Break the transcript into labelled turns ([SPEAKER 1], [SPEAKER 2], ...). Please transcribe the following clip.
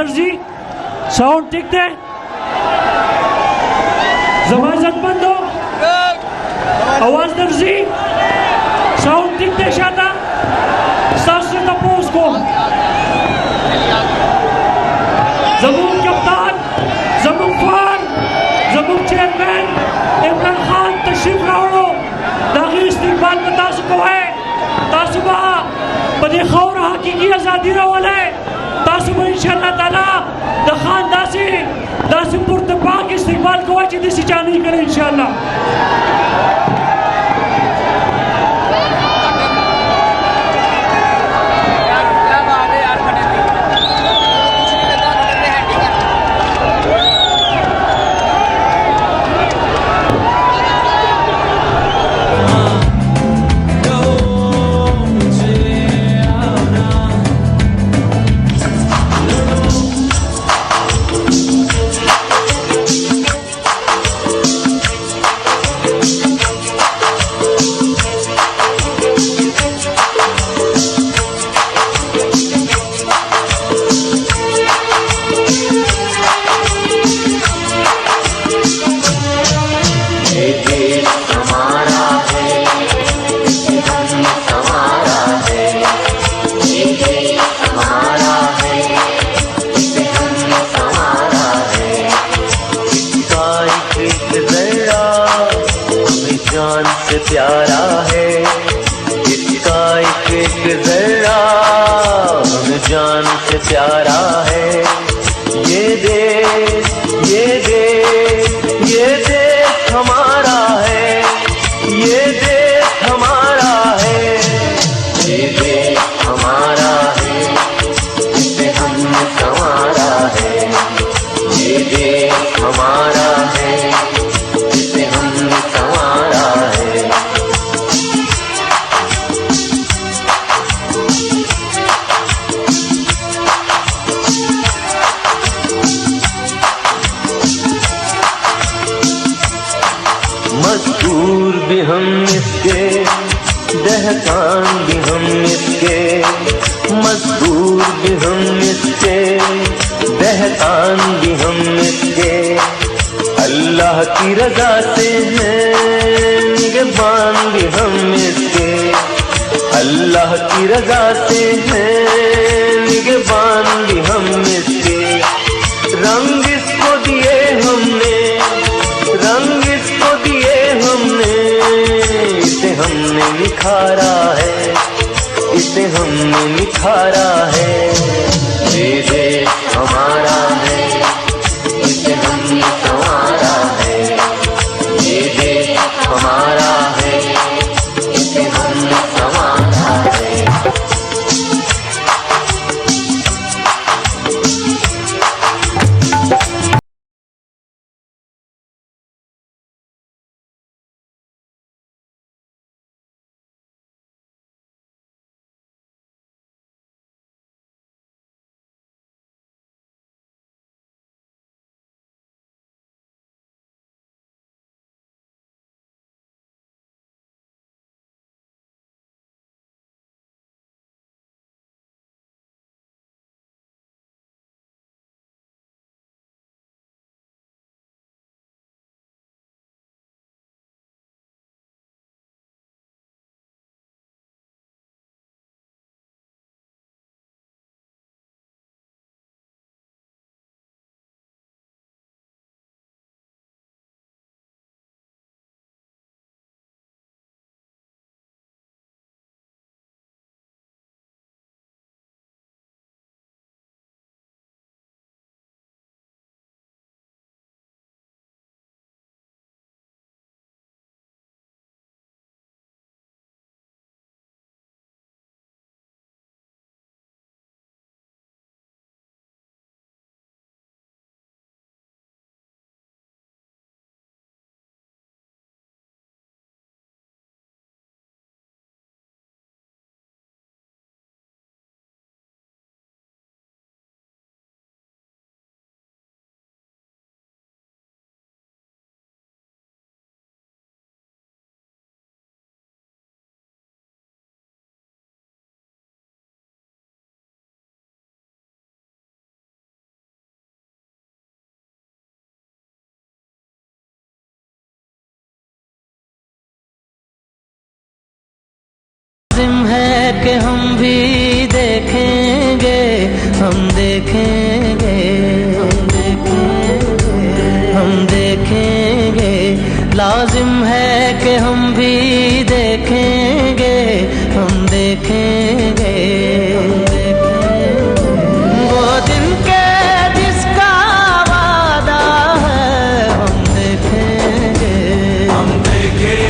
[SPEAKER 1] दर्जी साउंड ठीक थे जबरदस्तमंदो आवाज दर्जी साउंड ठीक थे शादा सासु तपोस को जमून कप्तान जमून फार जमून चेयरमैन इमरान खान तशरीफ रावड़ो दागी इस्तेमाल में तासु को है तासुबा बदे खौर हकीकी आज़ादी रवाले तासुबा इंशाअल्लाह ताला द खान दासी पुरतपाक इस्तेमाल को अच्छी दिसी चानी करे इंशाअल्लाह
[SPEAKER 2] जान से प्यारा है इसका एक जरा हमें जान से प्यारा है ये देश ये देश ये देश हमारा है ये देश हमारा है ये देश हमारा है इसे हमने संवारा है ये देश हमारा है इसे हमने संवारा है मजदूर भी हम इसके दहकान भी हम इसके मजदूर भी हम इसके दहकान भी हम इसके अल्लाह की रजा से हैं निगहबान भी हम इसके अल्लाह की रजा से हैं निगहबान भी हम इसके रंग इसको दिए हमने रंग इसको दिए हमने इसे हमने निखारा है इसे हमने निखारा है ये देश हमारा है इसे हमने संवारा है ये देश हमारा है इसे हमने संवारा है। लाजिम है कि हम भी देखेंगे, हम देखेंगे, हम देखेंगे, हम देखेंगे। लाजिम है कि हम भी देखेंगे, हम देखेंगे।